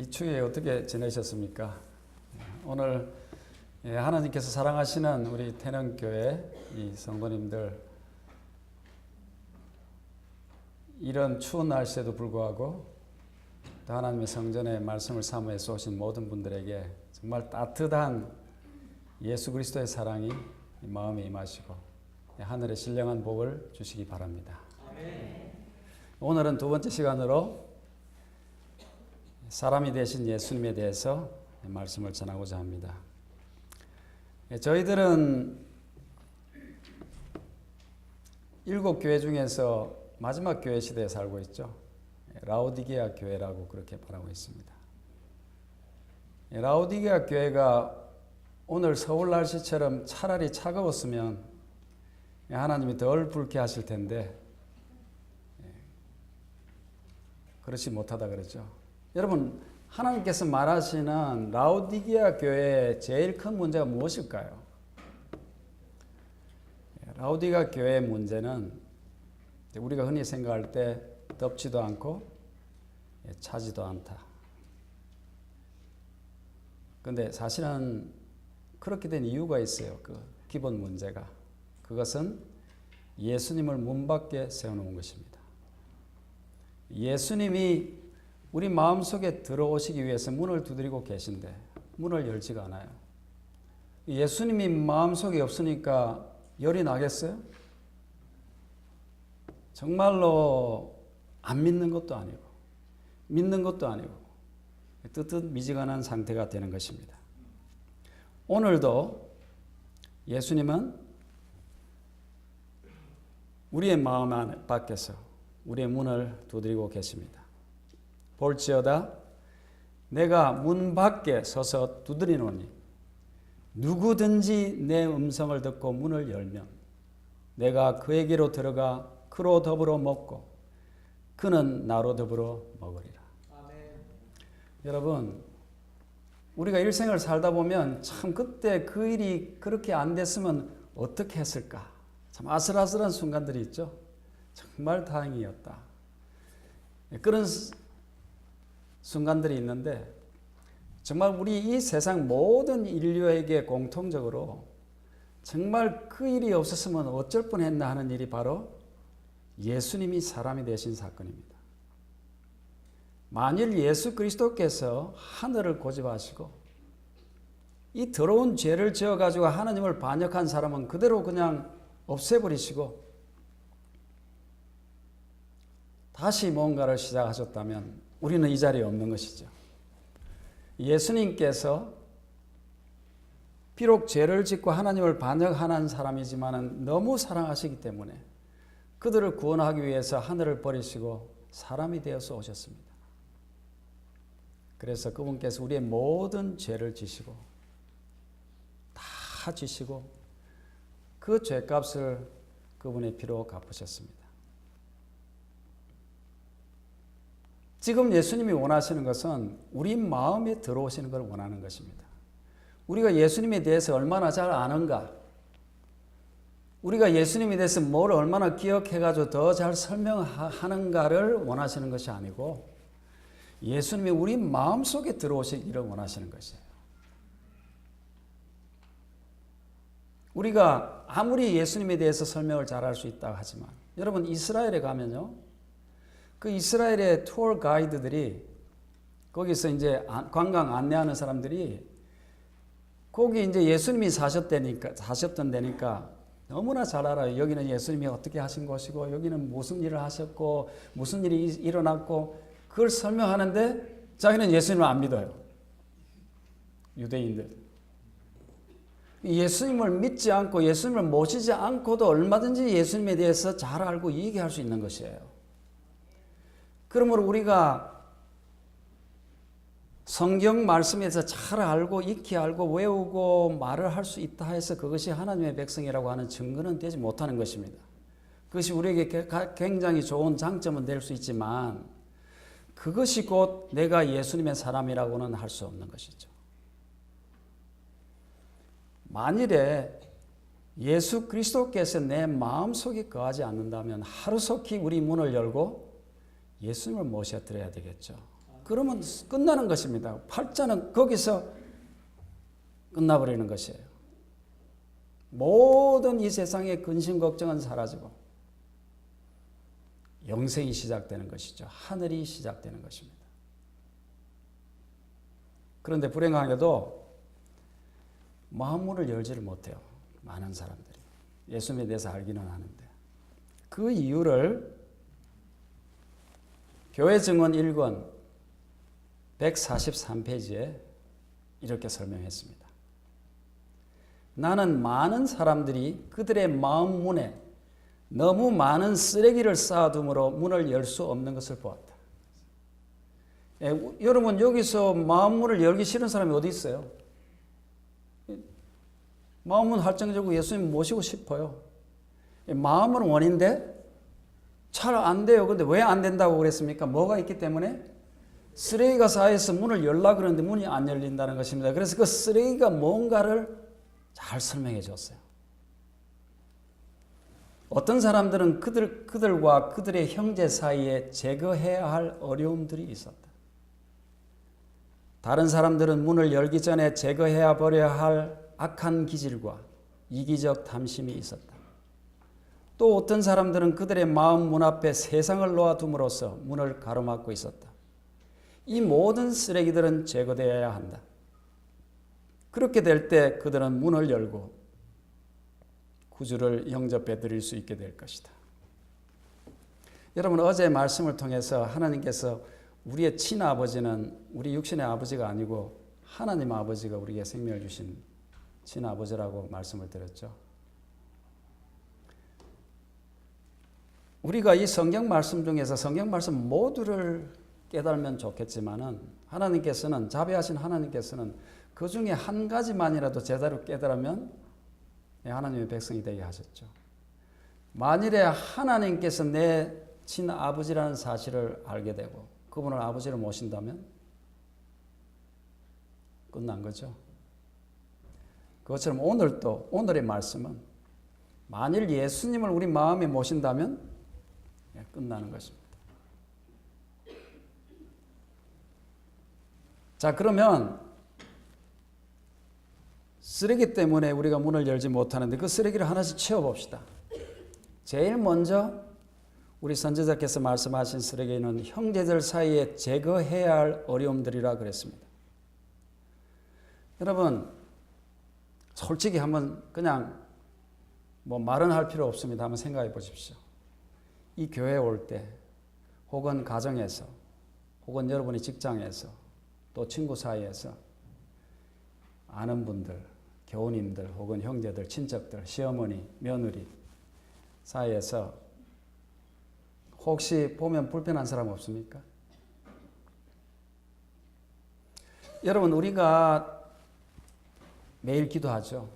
이 추위에 어떻게 지내셨습니까? 오늘 하나님께서 사랑하시는 우리 태능교회 이 성도님들, 이런 추운 날씨에도 불구하고 또 하나님의 성전에 말씀을 사모해서 오신 모든 분들에게 정말 따뜻한 예수 그리스도의 사랑이 마음에 임하시고 하늘의 신령한 복을 주시기 바랍니다. 아멘. 오늘은 두 번째 시간으로 사람이 되신 예수님에 대해서 말씀을 전하고자 합니다. 저희들은 7교회 중에서 마지막 교회 시대에 살고 있죠. 라오디게아 교회라고 그렇게 말하고 있습니다. 라오디게아 교회가 오늘 서울 날씨처럼 차라리 차가웠으면 하나님이 덜 불쾌하실 텐데 그렇지 못하다 그러죠. 여러분, 하나님께서 말하시는 라오디게아 교회의 제일 큰 문제가 무엇일까요? 라오디게아 교회의 문제는 우리가 흔히 생각할 때 덥지도 않고 차지도 않다. 그런데 사실은 그렇게 된 이유가 있어요. 그 기본 문제가. 그것은 예수님을 문 밖에 세워놓은 것입니다. 예수님이 우리 마음속에 들어오시기 위해서 문을 두드리고 계신데 문을 열지가 않아요. 예수님이 마음속에 없으니까 열이 나겠어요? 정말로 안 믿는 것도 아니고 믿는 것도 아니고 뜨뜻미지근한 상태가 되는 것입니다. 오늘도 예수님은 우리의 마음 밖에서 우리의 문을 두드리고 계십니다. 볼지어다 내가 문 밖에 서서 두드리노니 누구든지 내 음성을 듣고 문을 열면 내가 그에게로 들어가 그로 더불어 먹고 그는 나로 더불어 먹으리라. 아멘. 여러분, 우리가 일생을 살다 보면 참 그때 그 일이 그렇게 안 됐으면 어떻게 했을까? 참 아슬아슬한 순간들이 있죠. 정말 다행이었다. 그런 순간들이 있는데 정말 우리 이 세상 모든 인류에게 공통적으로 정말 그 일이 없었으면 어쩔 뻔했나 하는 일이 바로 예수님이 사람이 되신 사건입니다. 만일 예수 그리스도께서 하늘을 고집하시고 이 더러운 죄를 지어가지고 하나님을 반역한 사람은 그대로 그냥 없애버리시고 다시 뭔가를 시작하셨다면 우리는 이 자리에 없는 것이죠. 예수님께서 비록 죄를 짓고 하나님을 반역하는 사람이지만 너무 사랑하시기 때문에 그들을 구원하기 위해서 하늘을 버리시고 사람이 되어서 오셨습니다. 그래서 그분께서 우리의 모든 죄를 지시고 다 지시고 그 죄값을 그분의 피로 갚으셨습니다. 지금 예수님이 원하시는 것은 우리 마음에 들어오시는 걸 원하는 것입니다. 우리가 예수님에 대해서 얼마나 잘 아는가, 우리가 예수님에 대해서 뭘 얼마나 기억해가지고 더 잘 설명하는가를 원하시는 것이 아니고 예수님이 우리 마음속에 들어오시기를 원하시는 것이에요. 우리가 아무리 예수님에 대해서 설명을 잘할 수 있다고 하지만 여러분, 이스라엘에 가면요, 그 이스라엘의 투어 가이드들이 거기서 이제 관광 안내하는 사람들이 거기 이제 예수님이 사셨던 데니까 너무나 잘 알아요. 여기는 예수님이 어떻게 하신 곳이고 여기는 무슨 일을 하셨고 무슨 일이 일어났고 그걸 설명하는데 자기는 예수님을 안 믿어요. 유대인들. 예수님을 믿지 않고 예수님을 모시지 않고도 얼마든지 예수님에 대해서 잘 알고 얘기할 수 있는 것이에요. 그러므로 우리가 성경 말씀에서 잘 알고 익히 알고 외우고 말을 할 수 있다 해서 그것이 하나님의 백성이라고 하는 증거는 되지 못하는 것입니다. 그것이 우리에게 굉장히 좋은 장점은 될 수 있지만 그것이 곧 내가 예수님의 사람이라고는 할 수 없는 것이죠. 만일에 예수 그리스도께서 내 마음속에 거하지 않는다면 하루속히 우리 문을 열고 예수님을 모셔드려야 되겠죠. 그러면 끝나는 것입니다. 8장은 거기서 끝나버리는 것이에요. 모든 이 세상의 근심 걱정은 사라지고 영생이 시작되는 것이죠. 하늘이 시작되는 것입니다. 그런데 불행하게도 마음문을 열지를 못해요. 많은 사람들이. 예수님에 대해서 알기는 하는데. 그 이유를 교회 증언 1권 143페이지에 이렇게 설명했습니다. 나는 많은 사람들이 그들의 마음 문에 너무 많은 쓰레기를 쌓아둠으로 문을 열 수 없는 것을 보았다. 여러분 여기서 마음 문을 열기 싫은 사람이 어디 있어요? 마음은 활성적이고 예수님 모시고 싶어요. 마음은 원인데 잘 안 돼요. 근데 왜 안 된다고 그랬습니까? 뭐가 있기 때문에? 쓰레기가 쌓여서 문을 열라 그러는데 문이 안 열린다는 것입니다. 그래서 그 쓰레기가 뭔가를 잘 설명해 줬어요. 어떤 사람들은 그들과 그들의 형제 사이에 제거해야 할 어려움들이 있었다. 다른 사람들은 문을 열기 전에 제거해야 버려야 할 악한 기질과 이기적 탐심이 있었다. 또 어떤 사람들은 그들의 마음 문 앞에 세상을 놓아둠으로써 문을 가로막고 있었다. 이 모든 쓰레기들은 제거되어야 한다. 그렇게 될 때 그들은 문을 열고 구주를 영접해 드릴 수 있게 될 것이다. 여러분 어제 말씀을 통해서 하나님께서 우리의 친아버지는 우리 육신의 아버지가 아니고 하나님 아버지가 우리에게 생명을 주신 친아버지라고 말씀을 드렸죠. 우리가 이 성경 말씀 중에서 성경 말씀 모두를 깨달으면 좋겠지만은 하나님께서는 자비하신 하나님께서는 그 중에 한 가지만이라도 제대로 깨달으면 하나님의 백성이 되게 하셨죠. 만일에 하나님께서 내 친아버지라는 사실을 알게 되고 그분을 아버지로 모신다면 끝난 거죠. 그것처럼 오늘의 말씀은 만일 예수님을 우리 마음에 모신다면 끝나는 것입니다. 자, 그러면 쓰레기 때문에 우리가 문을 열지 못하는데 그 쓰레기를 하나씩 치워봅시다. 제일 먼저 우리 선지자께서 말씀하신 쓰레기는 형제들 사이에 제거해야 할 어려움들이라 그랬습니다. 여러분 솔직히 한번 그냥 말은 할 필요 없습니다. 한번 생각해 보십시오. 이 교회에 올 때 혹은 가정에서 혹은 여러분의 직장에서 또 친구 사이에서 아는 분들, 교우님들 혹은 형제들, 친척들, 시어머니, 며느리 사이에서 혹시 보면 불편한 사람 없습니까? 여러분 우리가 매일 기도하죠.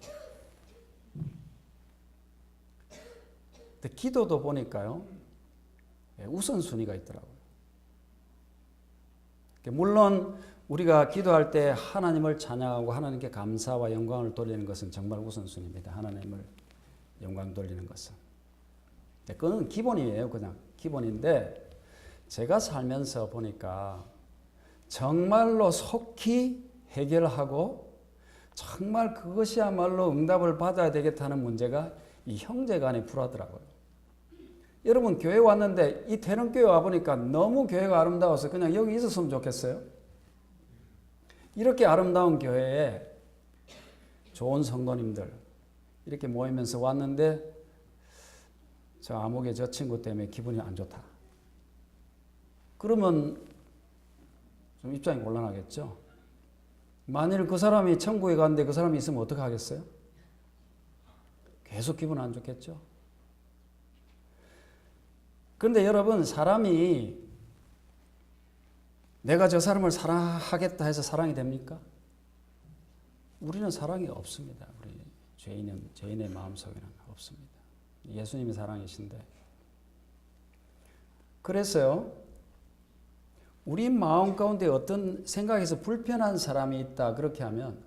근데 기도도 보니까요 우선순위가 있더라고요. 물론 우리가 기도할 때 하나님을 찬양하고 하나님께 감사와 영광을 돌리는 것은 정말 우선순위입니다. 하나님을 영광 돌리는 것은. 그건 기본이에요. 그냥 기본인데 제가 살면서 보니까 정말로 속히 해결하고 정말 그것이야말로 응답을 받아야 되겠다는 문제가 이 형제 간에 불하더라고요. 여러분 교회 왔는데 이 태릉교회 와보니까 너무 교회가 아름다워서 그냥 여기 있었으면 좋겠어요. 이렇게 아름다운 교회에 좋은 성도님들 이렇게 모이면서 왔는데 저 암흑의 저 친구 때문에 기분이 안 좋다. 그러면 좀 입장이 곤란하겠죠. 만일 그 사람이 천국에 갔는데 그 사람이 있으면 어떻게 하겠어요? 계속 기분 안 좋겠죠. 그런데 여러분 사람이 내가 저 사람을 사랑하겠다 해서 사랑이 됩니까? 우리는 사랑이 없습니다. 우리 죄인의 마음속에는 없습니다. 예수님이 사랑이신데. 그래서요. 우리 마음 가운데 어떤 생각에서 불편한 사람이 있다. 그렇게 하면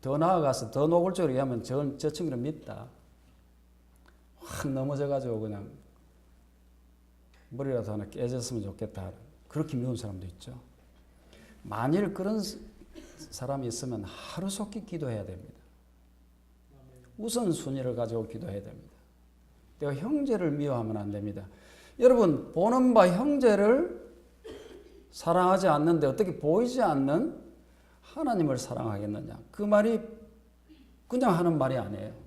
더 나아가서 더 노골적으로 얘기하면 저 친구를 믿다. 확 넘어져가지고 그냥 머리라도 하나 깨졌으면 좋겠다. 그렇게 미운 사람도 있죠. 만일 그런 사람이 있으면 하루속히 기도해야 됩니다. 우선순위를 가지고 기도해야 됩니다. 내가 형제를 미워하면 안 됩니다. 여러분, 보는 바 형제를 사랑하지 않는데 어떻게 보이지 않는 하나님을 사랑하겠느냐? 그 말이 그냥 하는 말이 아니에요.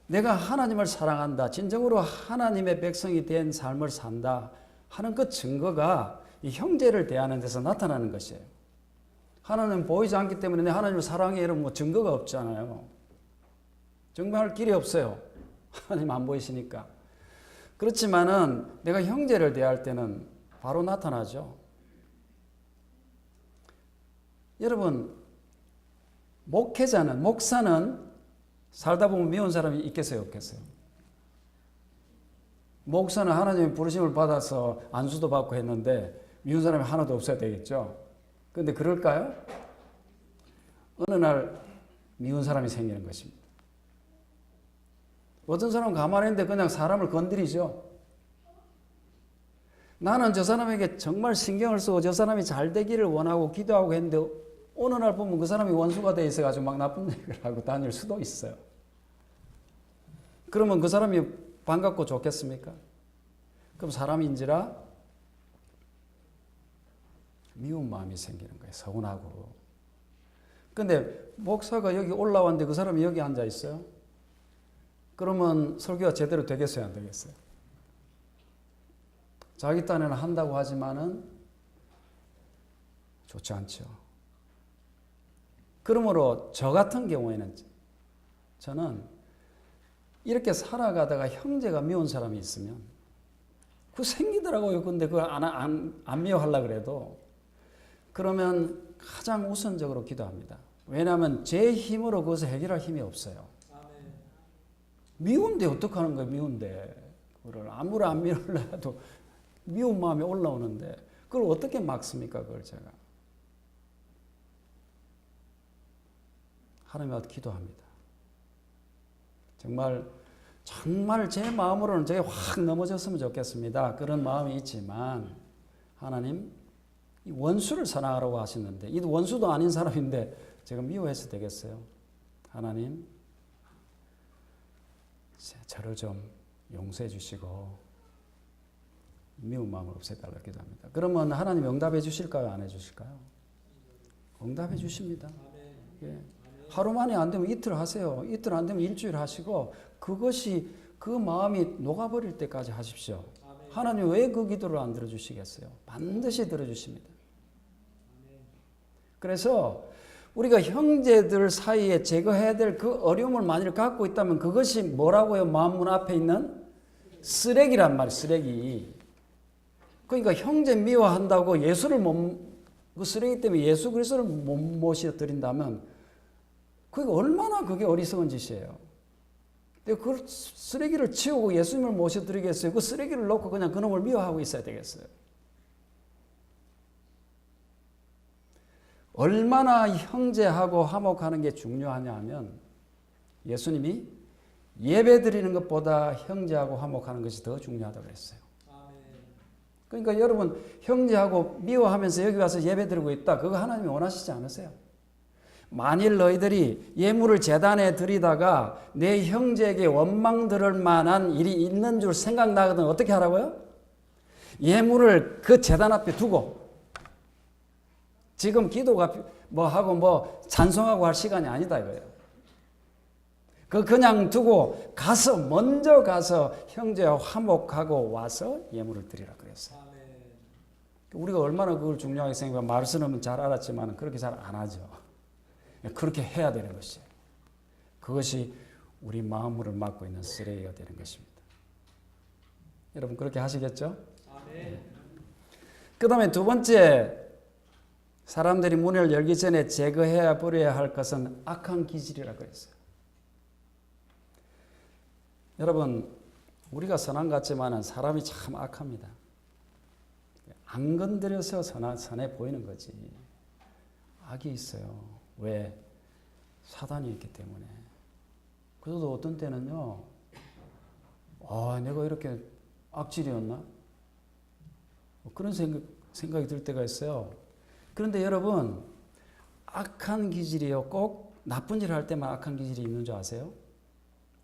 내가 하나님을 사랑한다, 진정으로 하나님의 백성이 된 삶을 산다 하는 그 증거가 이 형제를 대하는 데서 나타나는 것이에요. 하나님은 보이지 않기 때문에 내 하나님을 사랑해 이런 뭐 증거가 없잖아요. 증명할 길이 없어요. 하나님 안 보이시니까. 그렇지만은 내가 형제를 대할 때는 바로 나타나죠. 여러분, 목사는 살다 보면 미운 사람이 있겠어요, 없겠어요? 목사는 하나님의 부르심을 받아서 안수도 받고 했는데 미운 사람이 하나도 없어야 되겠죠. 그런데 그럴까요? 어느 날 미운 사람이 생기는 것입니다. 어떤 사람은 가만히 있는데 그냥 사람을 건드리죠. 나는 저 사람에게 정말 신경을 쓰고 저 사람이 잘 되기를 원하고 기도하고 했는데 어느 날 보면 그 사람이 원수가 돼 있어가지고 막 나쁜 얘기를 하고 다닐 수도 있어요. 그러면 그 사람이 반갑고 좋겠습니까? 그럼 사람인지라 미운 마음이 생기는 거예요. 서운하고. 근데 목사가 여기 올라왔는데 그 사람이 여기 앉아 있어요. 그러면 설교가 제대로 되겠어요, 안 되겠어요? 자기 딴에는 한다고 하지만은 좋지 않죠. 그러므로 저 같은 경우에는 저는 이렇게 살아가다가 형제가 미운 사람이 있으면 그거 생기더라고요. 근데 그걸 안 미워하려고 그래도 그러면 가장 우선적으로 기도합니다. 왜냐하면 제 힘으로 그것을 해결할 힘이 없어요. 미운데 어떡하는 거예요, 미운데. 그걸 아무리 안 미울라 해도 미운 마음이 올라오는데 그걸 어떻게 막습니까, 그걸 제가. 하나님 앞에 기도합니다. 정말 제 마음으로는 제가 확 넘어졌으면 좋겠습니다. 그런 마음이 있지만 하나님 이 원수를 사랑하라고 하시는데 이 원수도 아닌 사람인데 제가 미워해서 되겠어요? 하나님 저를 좀 용서해 주시고 미운 마음을 없애달라고 기도합니다. 그러면 하나님 응답해 주실까요? 안 해 주실까요? 응답해 주십니다. 예. 하루 만에 안 되면 이틀 하세요. 이틀 안 되면 일주일 하시고 그것이 그 마음이 녹아버릴 때까지 하십시오. 하나님 왜 그 기도를 안 들어주시겠어요? 반드시 들어주십니다. 그래서 우리가 형제들 사이에 제거해야 될 그 어려움을 만일 갖고 있다면 그것이 뭐라고요? 마음문 앞에 있는 쓰레기란 말이에요. 쓰레기. 그러니까 형제 미워한다고 그 쓰레기 때문에 예수 그리스도를 못 모셔드린다면 그게 얼마나 그게 어리석은 짓이에요. 근데 그 쓰레기를 치우고 예수님을 모셔드리겠어요? 그 쓰레기를 놓고 그냥 그놈을 미워하고 있어야 되겠어요? 얼마나 형제하고 화목하는 게 중요하냐 하면 예수님이 예배 드리는 것보다 형제하고 화목하는 것이 더 중요하다고 그랬어요. 그러니까 여러분 형제하고 미워하면서 여기 와서 예배 드리고 있다. 그거 하나님이 원하시지 않으세요? 만일 너희들이 예물을 제단에 드리다가 내 형제에게 원망 들을 만한 일이 있는 줄 생각나거든 어떻게 하라고요? 예물을 그 제단 앞에 두고 지금 기도가 하고 찬송하고 할 시간이 아니다 이거예요. 그냥 두고 먼저 가서 형제와 화목하고 와서 예물을 드리라 그랬어요. 우리가 얼마나 그걸 중요하게 생각하면 말씀은 잘 알았지만 그렇게 잘 안 하죠. 그렇게 해야 되는 것이에요. 그것이 우리 마음을 막고 있는 쓰레기가 되는 것입니다. 여러분 그렇게 하시겠죠? 네. 그 다음에 두 번째 사람들이 문을 열기 전에 제거해야 버려야 할 것은 악한 기질이라고 했어요. 여러분 우리가 선한 것 같지만 사람이 참 악합니다. 안 건드려서 선해 보이는 거지. 악이 있어요. 왜? 사단이 있기 때문에. 그래도 어떤 때는요. 내가 이렇게 악질이었나? 그런 생각이 들 때가 있어요. 그런데 여러분, 악한 기질이요. 꼭 나쁜 일을 할 때만 악한 기질이 있는 줄 아세요?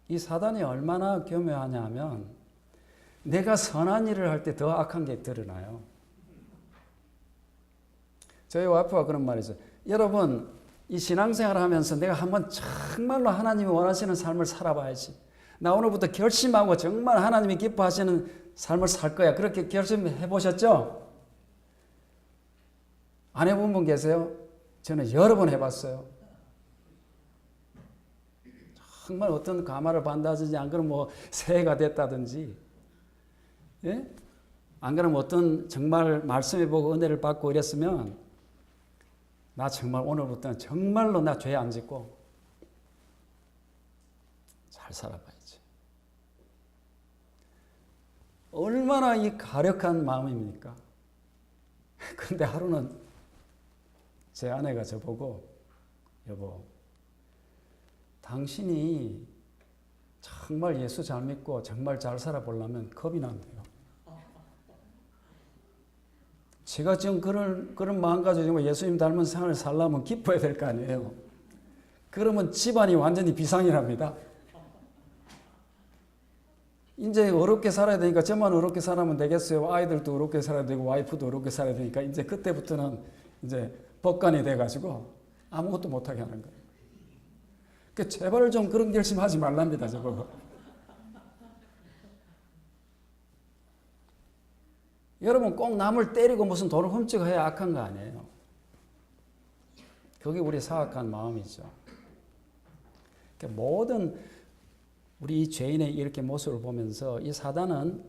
이 사단이 얼마나 교묘하냐 하면 내가 선한 일을 할 때 더 악한 게 드러나요. 저희 와이프가 그런 말이죠. 여러분, 이 신앙생활을 하면서 내가 한번 정말로 하나님이 원하시는 삶을 살아봐야지. 나 오늘부터 결심하고 정말 하나님이 기뻐하시는 삶을 살 거야. 그렇게 결심해 보셨죠? 안 해본 분 계세요? 저는 여러 번 해봤어요. 정말 어떤 가마를 반다든지 안 그러면 뭐 새해가 됐다든지, 예? 안 그러면 어떤 정말 말씀해 보고 은혜를 받고 이랬으면 나 정말 오늘부터는 정말로 나 죄 안 짓고 잘 살아봐야지. 얼마나 이 가력한 마음입니까? 근데 하루는 제 아내가 저보고 여보, 당신이 정말 예수 잘 믿고 정말 잘 살아보려면 겁이 난대요. 제가 지금 그런 마음 가지고 예수님 닮은 생활을 살려면 기뻐야 될 거 아니에요. 그러면 집안이 완전히 비상이랍니다. 이제 어렵게 살아야 되니까 저만 어렵게 살아면 되겠어요. 아이들도 어렵게 살아야 되고 와이프도 어렵게 살아야 되니까 이제 그때부터는 이제 법관이 돼가지고 아무것도 못하게 하는 거예요. 그러니까 제발 좀 그런 결심하지 말랍니다. 저보고. 여러분 꼭 남을 때리고 무슨 돈을 훔치고해야 악한 거 아니에요. 그게 우리 사악한 마음이죠. 그러니까 모든 우리 죄인의 이렇게 모습을 보면서 이 사단은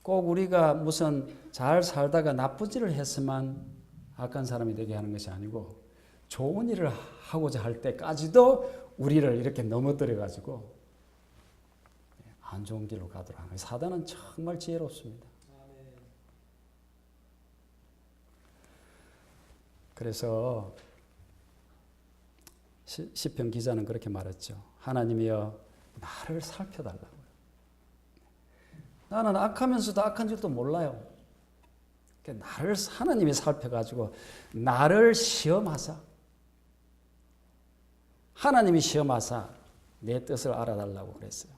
꼭 우리가 무슨 잘 살다가 나쁜 일을 했으면 악한 사람이 되게 하는 것이 아니고 좋은 일을 하고자 할 때까지도 우리를 이렇게 넘어뜨려 가지고 안 좋은 길로 가도록 하는 거예요. 사단은 정말 지혜롭습니다. 그래서 시편 기자는 그렇게 말했죠. 하나님이여 나를 살펴달라고요. 나는 악하면서도 악한 줄도 몰라요. 나를 하나님이 살펴가지고 나를 시험하사 하나님이 시험하사 내 뜻을 알아달라고 그랬어요.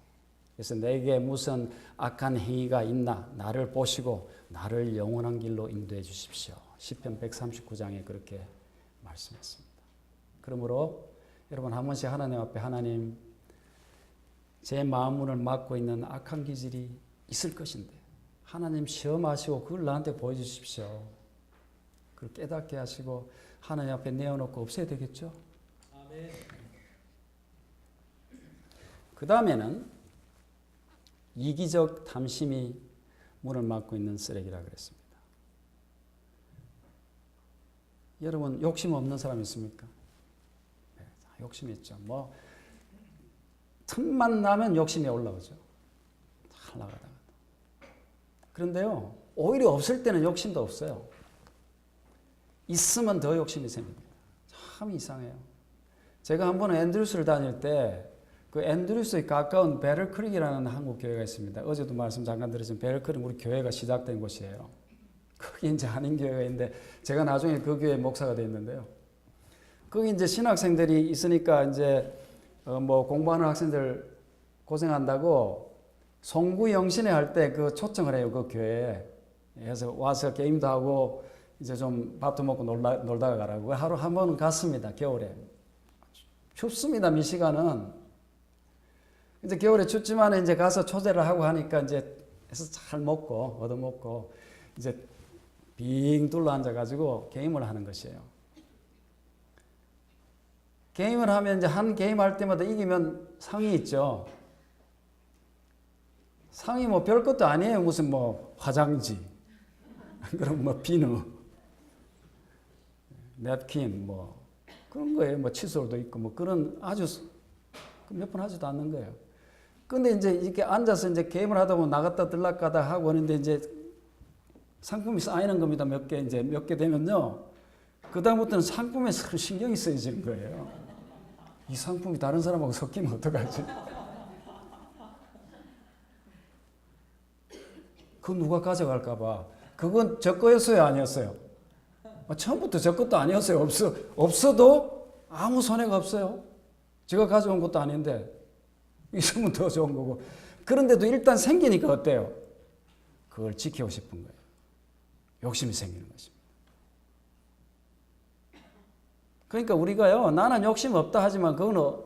그래서 내게 무슨 악한 행위가 있나 나를 보시고 나를 영원한 길로 인도해 주십시오. 시편 139장에 그렇게 말씀했습니다. 그러므로 여러분 한 번씩 하나님 앞에 하나님 제 마음 문을 막고 있는 악한 기질이 있을 것인데 하나님 시험하시고 그걸 나한테 보여주십시오. 그걸 깨닫게 하시고 하나님 앞에 내어놓고 없애야 되겠죠. 아멘. 그 다음에는 이기적 탐심이 문을 막고 있는 쓰레기라 그랬습니다. 여러분 욕심 없는 사람 있습니까? 네, 욕심 있죠. 뭐 틈만 나면 욕심이 올라오죠. 잘 나가다가. 그런데요, 오히려 없을 때는 욕심도 없어요. 있으면 더 욕심이 생깁니다. 참 이상해요. 제가 한 번은 앤드루스를 다닐 때 그 앤드루스에 가까운 베럴크릭이라는 한국 교회가 있습니다. 어제도 말씀 잠깐 드렸지만 베럴크릭 우리 교회가 시작된 곳이에요. 거기 이제 한인교회가 있는데 제가 나중에 그 교회 목사가 됐는데요. 거기 이제 신학생들이 있으니까 이제 뭐 공부하는 학생들 고생한다고 송구 영신회 할 때 그 초청을 해요. 그 교회에. 그래서 와서 게임도 하고 이제 좀 밥도 먹고 놀다가 가라고. 하루 한 번 갔습니다. 겨울에. 춥습니다. 미시간은. 이제 겨울에 춥지만 이제 가서 초대를 하고 하니까 이제 해서 잘 먹고 얻어먹고 이제 빙 둘러 앉아가지고 게임을 하는 것이에요. 게임을 하면 이제 한 게임 할 때마다 이기면 상이 있죠. 상이 뭐 별것도 아니에요. 무슨 뭐 화장지, 그럼 뭐 비누, 냅킨 뭐 그런 거예요. 뭐 칫솔도 있고 뭐 그런 아주 몇 번 하지도 않는 거예요. 근데 이제 이렇게 앉아서 이제 게임을 하다 보면 나갔다 들락가다 하고 하는데 이제 상품이 쌓이는 겁니다. 몇 개 되면요. 그다음부터는 상품에 신경이 쓰여지는 거예요. 이 상품이 다른 사람하고 섞이면 어떡하지? 그 누가 가져갈까봐 그건 저 거였어요, 아니었어요? 처음부터 저 것도 아니었어요. 없어도 아무 손해가 없어요. 제가 가져온 것도 아닌데 있으면 더 좋은 거고. 그런데도 일단 생기니까 어때요? 그걸 지키고 싶은 거예요. 욕심이 생기는 것입니다. 그러니까 우리가요, 나는 욕심 없다 하지만 그거는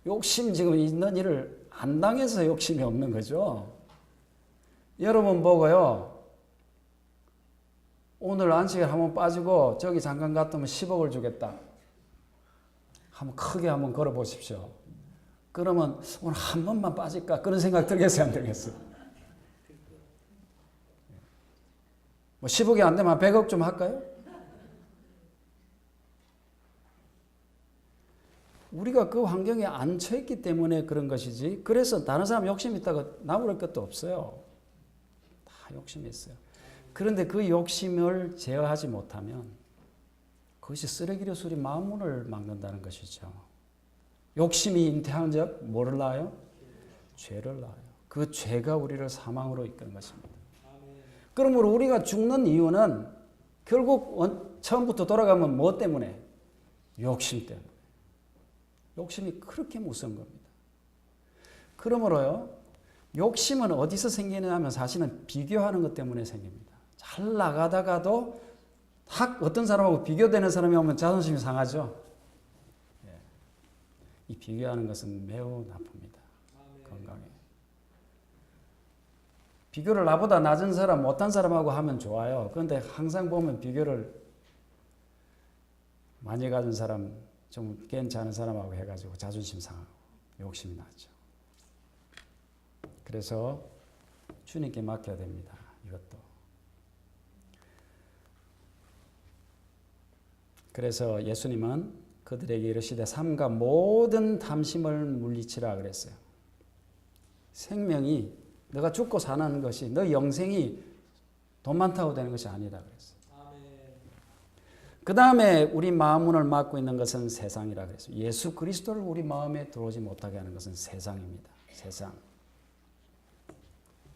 욕심 지금 있는 일을 안 당해서 욕심이 없는 거죠. 여러분 보고요, 오늘 안식에 한번 빠지고 저기 잠깐 갔다면 10억을 주겠다. 한번 크게 한번 걸어 보십시오. 그러면 오늘 한 번만 빠질까? 그런 생각 들겠어요, 안 들겠어요? 뭐 10억이 안 되면 100억 좀 할까요? 우리가 그 환경에 안 처했기 때문에 그런 것이지, 그래서 다른 사람 욕심 있다고 나무랄 것도 없어요. 다 욕심이 있어요. 그런데 그 욕심을 제어하지 못하면 그것이 쓰레기로 수리 마음문을 막는다는 것이죠. 욕심이 잉태한 적 뭐를 낳아요? 죄를 낳아요. 그 죄가 우리를 사망으로 이끄는 것입니다. 그러므로 우리가 죽는 이유는 결국 처음부터 돌아가면 뭐 때문에? 욕심 때문에. 욕심이 그렇게 무서운 겁니다. 그러므로요, 욕심은 어디서 생기느냐면 사실은 비교하는 것 때문에 생깁니다. 잘 나가다가도 어떤 사람하고 비교되는 사람이 오면 자존심이 상하죠. 이 비교하는 것은 매우 나쁩니다. 건강에. 비교를 나보다 낮은 사람, 못한 사람하고 하면 좋아요. 그런데 항상 보면 비교를 많이 가진 사람, 좀 괜찮은 사람하고 해가지고 자존심 상하고 욕심이 나죠. 그래서 주님께 맡겨야 됩니다. 이것도. 그래서 예수님은 그들에게 이르시되 삼가 모든 탐심을 물리치라 그랬어요. 생명이 너가 죽고 사는 것이, 너 영생이 돈 많다고 되는 것이 아니다 그랬어요. 그 다음에 우리 마음문을 막고 있는 것은 세상이라 그랬어요. 예수 그리스도를 우리 마음에 들어오지 못하게 하는 것은 세상입니다. 세상.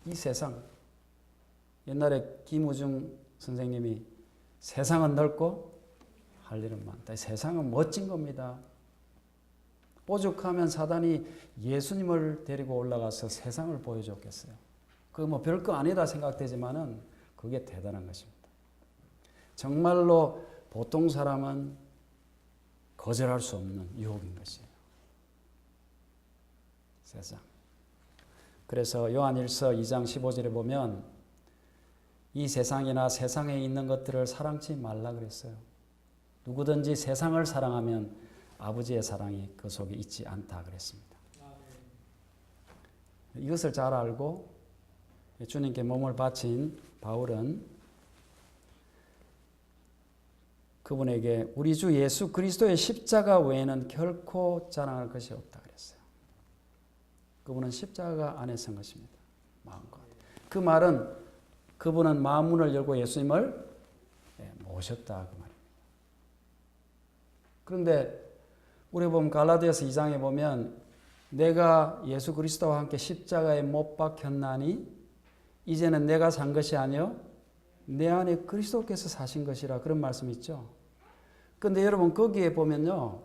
이 세상. 옛날에 김우중 선생님이 세상은 넓고 할 일은 많다. 세상은 멋진 겁니다. 오죽하면 사단이 예수님을 데리고 올라가서 세상을 보여줬겠어요. 그거 뭐 별거 아니다 생각되지만은 그게 대단한 것입니다. 정말로 보통 사람은 거절할 수 없는 유혹인 것이에요. 세상. 그래서 요한일서 2장 15절에 보면 이 세상이나 세상에 있는 것들을 사랑치 말라 그랬어요. 누구든지 세상을 사랑하면 아버지의 사랑이 그 속에 있지 않다 그랬습니다. 이것을 잘 알고 주님께 몸을 바친 바울은 그분에게 우리 주 예수 그리스도의 십자가 외에는 결코 자랑할 것이 없다 그랬어요. 그분은 십자가 안에 선 것입니다. 마음과. 그 말은 그분은 마음문을 열고 예수님을 모셨다 그 말입니다. 그런데 우리 보면 갈라디아서 2장에 보면 내가 예수 그리스도와 함께 십자가에 못 박혔나니 이제는 내가 산 것이 아니요 내 안에 그리스도께서 사신 것이라 그런 말씀이 있죠. 그런데 여러분 거기에 보면요,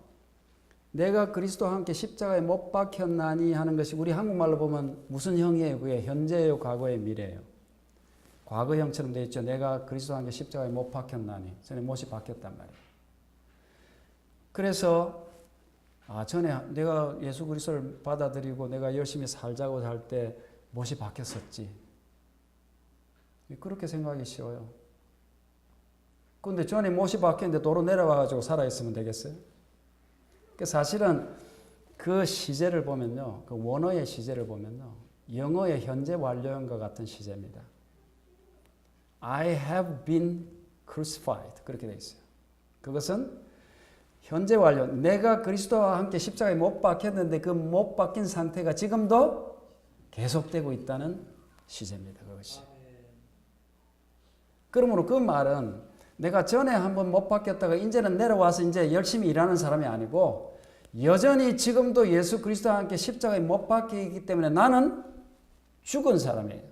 내가 그리스도와 함께 십자가에 못 박혔나니 하는 것이 우리 한국말로 보면 무슨 형이에요? 그게 현재예요, 과거예요, 미래예요? 과거형처럼 되어 있죠. 내가 그리스도와 함께 십자가에 못 박혔나니 전에 못이 박혔단 말이에요. 그래서 전에 내가 예수 그리스도를 받아들이고 내가 열심히 살자고 할 때 못이 박혔었지. 그렇게 생각하기 쉬워요. 그런데 전에 못이 박혔는데 도로 내려와가지고 살아있으면 되겠어요? 사실은 그 시제를 보면요, 그 원어의 시제를 보면요, 영어의 현재 완료형과 같은 시제입니다. I have been crucified. 그렇게 되어 있어요. 그것은 현재 완료. 내가 그리스도와 함께 십자가에 못 박혔는데 그 못 박힌 상태가 지금도 계속되고 있다는 시제입니다. 그것이. 그러므로 그 말은 내가 전에 한번 못 박혔다가 이제는 내려와서 이제 열심히 일하는 사람이 아니고 여전히 지금도 예수 그리스도와 함께 십자가에 못 박히기 때문에 나는 죽은 사람이에요.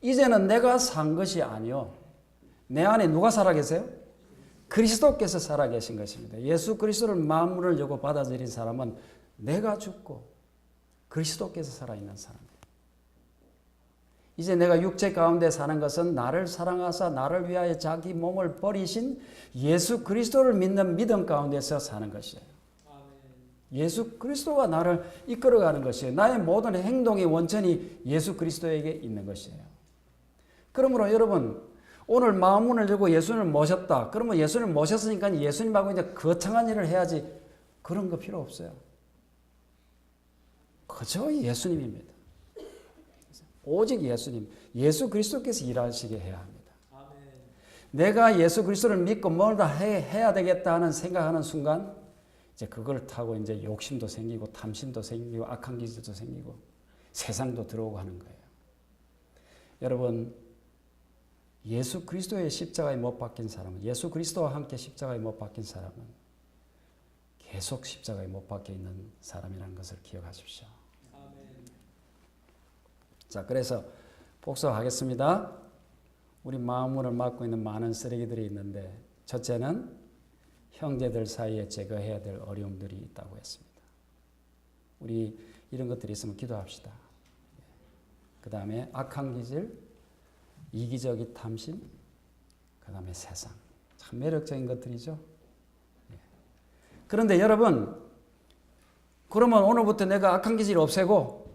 이제는 내가 산 것이 아니요. 내 안에 누가 살아 계세요? 그리스도께서 살아 계신 것입니다. 예수 그리스도를 마음을 열고 받아들인 사람은 내가 죽고 그리스도께서 살아있는 사람이에요. 이제 내가 육체 가운데 사는 것은 나를 사랑하사 나를 위하여 자기 몸을 버리신 예수 그리스도를 믿는 믿음 가운데서 사는 것이에요. 예수 그리스도가 나를 이끌어가는 것이에요. 나의 모든 행동의 원천이 예수 그리스도에게 있는 것이에요. 그러므로 여러분 오늘 마음문을 열고 예수님을 모셨다. 그러면 예수님을 모셨으니까 예수님하고 이제 거창한 일을 해야지. 그런 거 필요 없어요. 그저 예수님입니다. 오직 예수님, 예수 그리스도께서 일하시게 해야 합니다. 내가 예수 그리스도를 믿고 뭘 다 해야 되겠다 하는 생각하는 순간 이제 그걸 타고 이제 욕심도 생기고 탐심도 생기고 악한 기질도 생기고 세상도 들어오고 하는 거예요. 여러분 예수 그리스도의 십자가에 못 박힌 사람은 예수 그리스도와 함께 십자가에 못 박힌 사람은 계속 십자가에 못 박혀 있는 사람이라는 것을 기억하십시오. 자, 그래서 복습하겠습니다. 우리 마음문을 막고 있는 많은 쓰레기들이 있는데 첫째는 형제들 사이에 제거해야 될 어려움들이 있다고 했습니다. 우리 이런 것들이 있으면 기도합시다. 그 다음에 악한 기질, 이기적인 탐심, 그 다음에 세상. 참 매력적인 것들이죠. 그런데 여러분, 그러면 오늘부터 내가 악한 기질을 없애고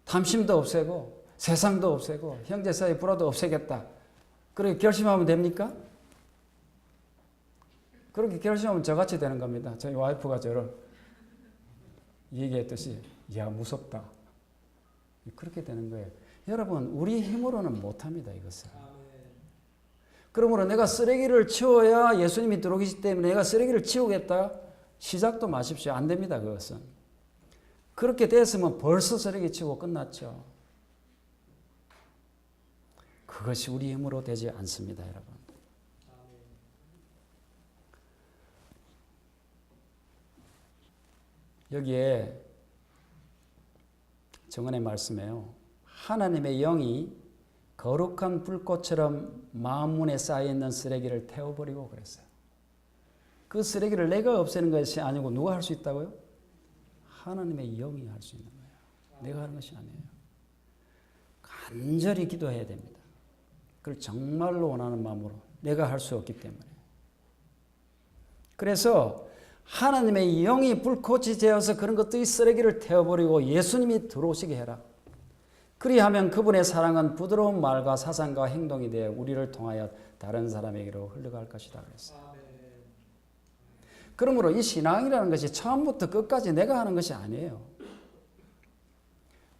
탐심도 없애고 세상도 없애고 형제 사이 불화도 없애겠다. 그렇게 결심하면 됩니까? 그렇게 결심하면 저같이 되는 겁니다. 저희 와이프가 저를 얘기했듯이 야 무섭다. 그렇게 되는 거예요. 여러분 우리 힘으로는 못합니다. 이것을. 그러므로 내가 쓰레기를 치워야 예수님이 들어오기 때문에 내가 쓰레기를 치우겠다. 시작도 마십시오. 안 됩니다. 그것은. 그렇게 됐으면 벌써 쓰레기 치고 끝났죠. 그것이 우리 힘으로 되지 않습니다. 여러분. 여기에 정언의 말씀에요. 하나님의 영이 거룩한 불꽃처럼 마음문에 쌓여있는 쓰레기를 태워버리고 그랬어요. 그 쓰레기를 내가 없애는 것이 아니고 누가 할 수 있다고요? 하나님의 영이 할 수 있는 거예요. 내가 하는 것이 아니에요. 간절히 기도해야 됩니다. 그걸 정말로 원하는 마음으로 내가 할 수 없기 때문에. 그래서 하나님의 영이 불꽃이 되어서 그런 것들이 쓰레기를 태워버리고 예수님이 들어오시게 해라. 그리하면 그분의 사랑은 부드러운 말과 사상과 행동이 되어 우리를 통하여 다른 사람에게로 흘러갈 것이다 그랬어요. 그러므로 이 신앙이라는 것이 처음부터 끝까지 내가 하는 것이 아니에요.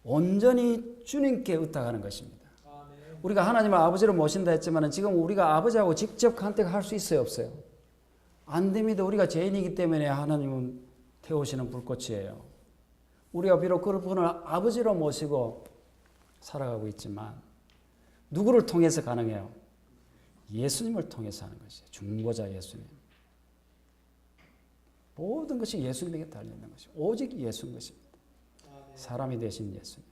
온전히 주님께 의탁하는 것입니다. 우리가 하나님을 아버지로 모신다 했지만 지금 우리가 아버지하고 직접 간택할 수 있어요, 없어요? 안 됩니다. 우리가 죄인이기 때문에 하나님은 태우시는 불꽃이에요. 우리가 비록 그분을 아버지로 모시고 살아가고 있지만 누구를 통해서 가능해요? 예수님을 통해서 하는 것이에요. 중보자 예수님. 모든 것이 예수님에게 달려있는 것이에요. 오직 예수인 것입니다. 사람이 되신 예수님.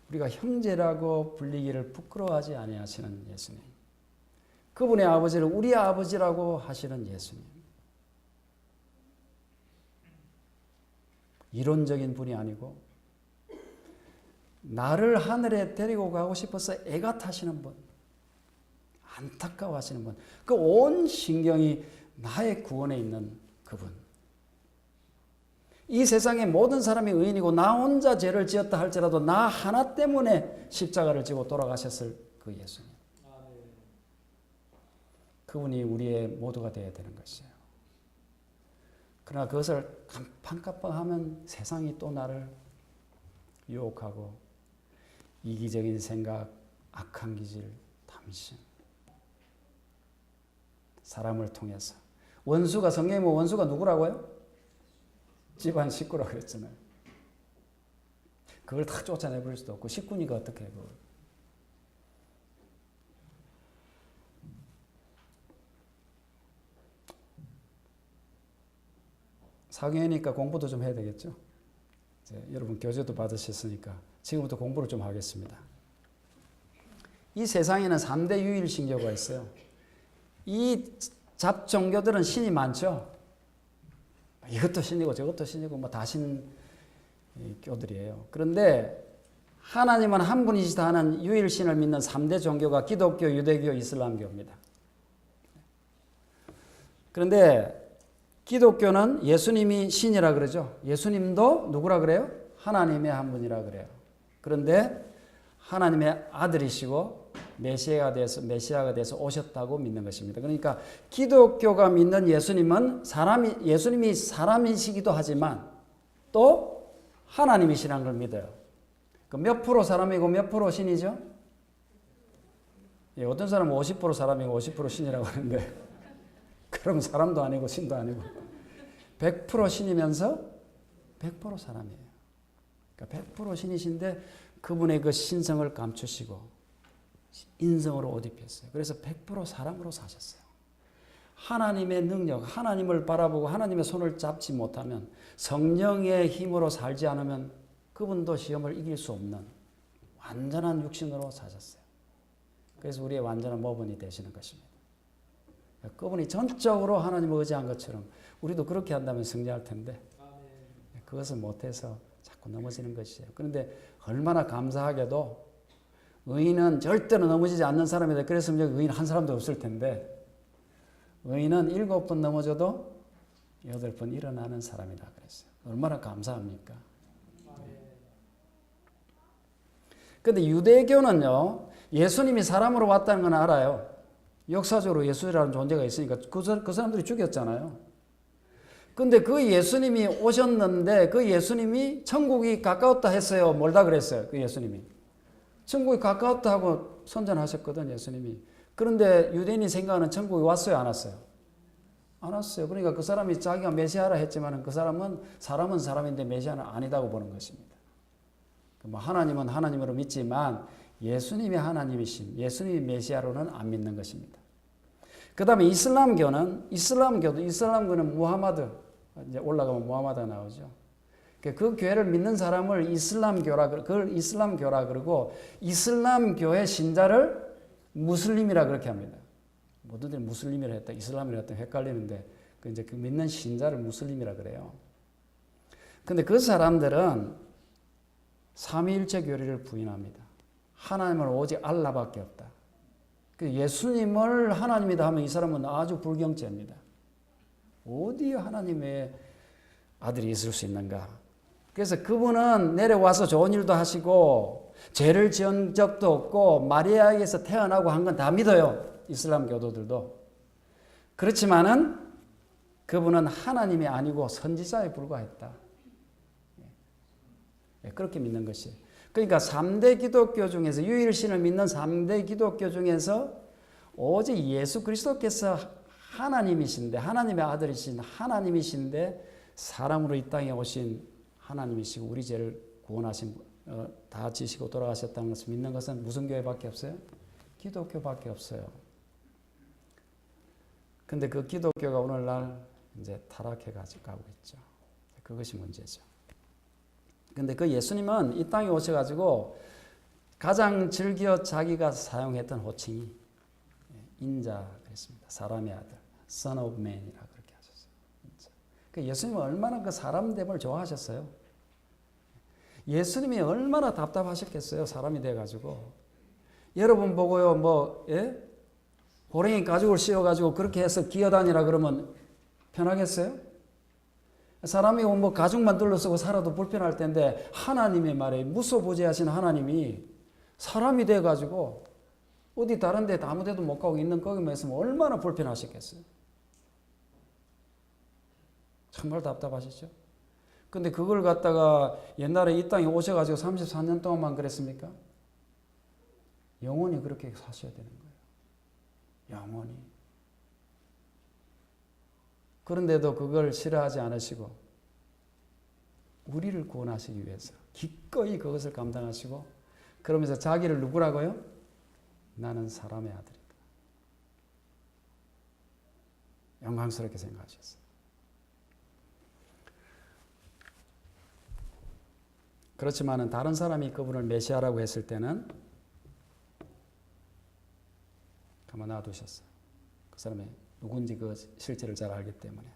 우리가 형제라고 불리기를 부끄러워하지 아니하시는 예수님. 그분의 아버지를 우리 아버지라고 하시는 예수님. 이론적인 분이 아니고 나를 하늘에 데리고 가고 싶어서 애가 타시는 분. 안타까워하시는 분. 그 온 신경이 나의 구원에 있는 그분. 이 세상의 모든 사람이 의인이고 나 혼자 죄를 지었다 할지라도 나 하나 때문에 십자가를 지고 돌아가셨을 그 예수님. 그분이 우리의 모두가 되어야 되는 것이에요. 그러나 그것을 깜빡깜빡하면 세상이 또 나를 유혹하고 이기적인 생각, 악한 기질, 탐심. 사람을 통해서. 원수가 성경에 뭐 원수가 누구라고요? 집안 식구라고 그랬잖아요. 그걸 다 쫓아내버릴 수도 없고 식구니까 어떻게 해 그걸. 사교회니까 공부도 좀 해야 되겠죠. 이제 여러분 교제도 받으셨으니까 지금부터 공부를 좀 하겠습니다. 이 세상에는 3대 유일 신교가 있어요. 이 잡종교들은 신이 많죠. 이것도 신이고 저것도 신이고 뭐 다 신교들이에요. 그런데 하나님은 한 분이시다 하는 유일신을 믿는 3대 종교가 기독교, 유대교, 이슬람교입니다. 그런데 기독교는 예수님이 신이라 그러죠. 예수님도 누구라 그래요? 하나님의 한 분이라 그래요. 그런데 하나님의 아들이시고 메시아가 돼서 오셨다고 믿는 것입니다. 그러니까 기독교가 믿는 예수님은 예수님이 사람이시기도 하지만 또 하나님이시라는 걸 믿어요. 몇 프로 사람이고 몇 프로 신이죠? 예, 어떤 사람은 50% 사람이고 50% 신이라고 하는데 그럼 사람도 아니고 신도 아니고 100% 신이면서 100% 사람이에요. 그러니까 100% 신이신데 그분의 그 신성을 감추시고 인성으로 옷 입혔어요. 그래서 100% 사람으로 사셨어요. 하나님의 능력, 하나님을 바라보고 하나님의 손을 잡지 못하면 성령의 힘으로 살지 않으면 그분도 시험을 이길 수 없는 완전한 육신으로 사셨어요. 그래서 우리의 완전한 모범이 되시는 것입니다. 그분이 전적으로 하나님을 의지한 것처럼 우리도 그렇게 한다면 승리할 텐데 그것을 못해서 자꾸 넘어지는 것이에요. 그런데 얼마나 감사하게도 의인은 절대로 넘어지지 않는 사람이다. 그랬으면 여기 의인 한 사람도 없을 텐데 의인은 7번 넘어져도 8번 일어나는 사람이다 그랬어요. 얼마나 감사합니까? 그런데 유대교는요, 예수님이 사람으로 왔다는 건 알아요. 역사적으로 예수라는 존재가 있으니까 그 사람들이 죽였잖아요. 근데 그 예수님이 오셨는데 그 예수님이 천국이 가까웠다 했어요? 멀다 그랬어요? 그 예수님이. 천국이 가까웠다 하고 선전하셨거든, 예수님이. 그런데 유대인이 생각하는 천국이 왔어요, 안 왔어요? 안 왔어요. 그러니까 그 사람이 자기가 메시아라 했지만 그 사람은 사람인데 메시아는 아니다고 보는 것입니다. 하나님은 하나님으로 믿지만 예수님이 하나님이신, 예수님이 메시아로는 안 믿는 것입니다. 그 다음에 이슬람교는 무하마드, 이제 올라가면 무하마드가 나오죠. 그 교회를 믿는 사람을 그걸 이슬람교라 그러고 이슬람교의 신자를 무슬림이라 그렇게 합니다. 모두들 무슬림이라 했다, 이슬람이라 했다 헷갈리는데 이제 그 믿는 신자를 무슬림이라 그래요. 근데 그 사람들은 삼위일체 교리를 부인합니다. 하나님은 오직 알라밖에 없다. 예수님을 하나님이다 하면 이 사람은 아주 불경죄입니다. 어디에 하나님의 아들이 있을 수 있는가? 그래서 그분은 내려와서 좋은 일도 하시고 죄를 지은 적도 없고 마리아에게서 태어나고 한 건 다 믿어요. 이슬람 교도들도. 그렇지만은 그분은 하나님이 아니고 선지자에 불과했다. 그렇게 믿는 것이에요. 그러니까 3대 기독교 중에서 유일신을 믿는 3대 기독교 중에서 오직 예수 그리스도께서 하나님이신데 하나님의 아들이신 하나님이신데 사람으로 이 땅에 오신 하나님이시고 우리 죄를 구원하신 다 지시고 돌아가셨다는 것을 믿는 것은 무슨 교회밖에 없어요? 기독교밖에 없어요. 근데 그 기독교가 오늘날 이제 타락해 가고 있죠. 그것이 문제죠. 근데 그 예수님은 이 땅에 오셔가지고 가장 즐겨 자기가 사용했던 호칭이 인자 그랬습니다. 사람의 아들, Son of Man이라고 그렇게 하셨어요. 그 예수님은 얼마나 그 사람됨을 좋아하셨어요. 예수님이 얼마나 답답하셨겠어요. 사람이 돼가지고. 여러분 보고요, 호랭이 가죽을 씌워가지고 그렇게 해서 기어다니라 그러면 편하겠어요? 사람이 가죽만 둘러쓰고 살아도 불편할 텐데 하나님의 말에 무소부재하신 하나님이 사람이 돼가지고 어디 다른 데 아무 데도 못 가고 있는 거기만 있으면 얼마나 불편하셨겠어요. 정말 답답하시죠? 근데 그걸 갖다가 옛날에 이 땅에 오셔가지고 34년 동안만 그랬습니까? 영원히 그렇게 사셔야 되는 거예요. 영원히. 그런데도 그걸 싫어하지 않으시고 우리를 구원하시기 위해서 기꺼이 그것을 감당하시고 그러면서 자기를 누구라고요? 나는 사람의 아들이다. 영광스럽게 생각하셨어요. 그렇지만은 다른 사람이 그분을 메시아라고 했을 때는 가만 놔두셨어요. 그 사람이 누군지 그 실체를 잘 알기 때문에.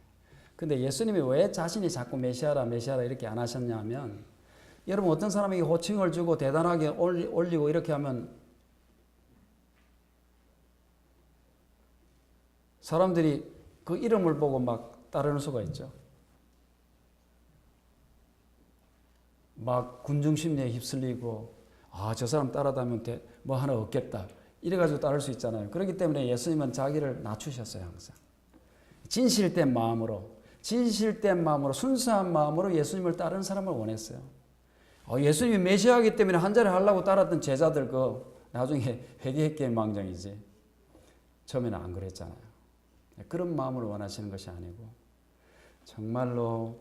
근데 예수님이 왜 자신이 자꾸 메시아라 이렇게 안 하셨냐면, 여러분 어떤 사람에게 호칭을 주고 대단하게 올리고 이렇게 하면 사람들이 그 이름을 보고 막 따르는 수가 있죠. 막 군중심리에 휩쓸리고, 저 사람 따라다니면 뭐 하나 얻겠다, 이래가지고 따를 수 있잖아요. 그렇기 때문에 예수님은 자기를 낮추셨어요. 항상 진실된 마음으로 순수한 마음으로 예수님을 따르는 사람을 원했어요. 예수님이 메시아이기 때문에 한 자리 하려고 따랐던 제자들 나중에 회개했기에 망정이지, 처음에는 안 그랬잖아요. 그런 마음을 원하시는 것이 아니고 정말로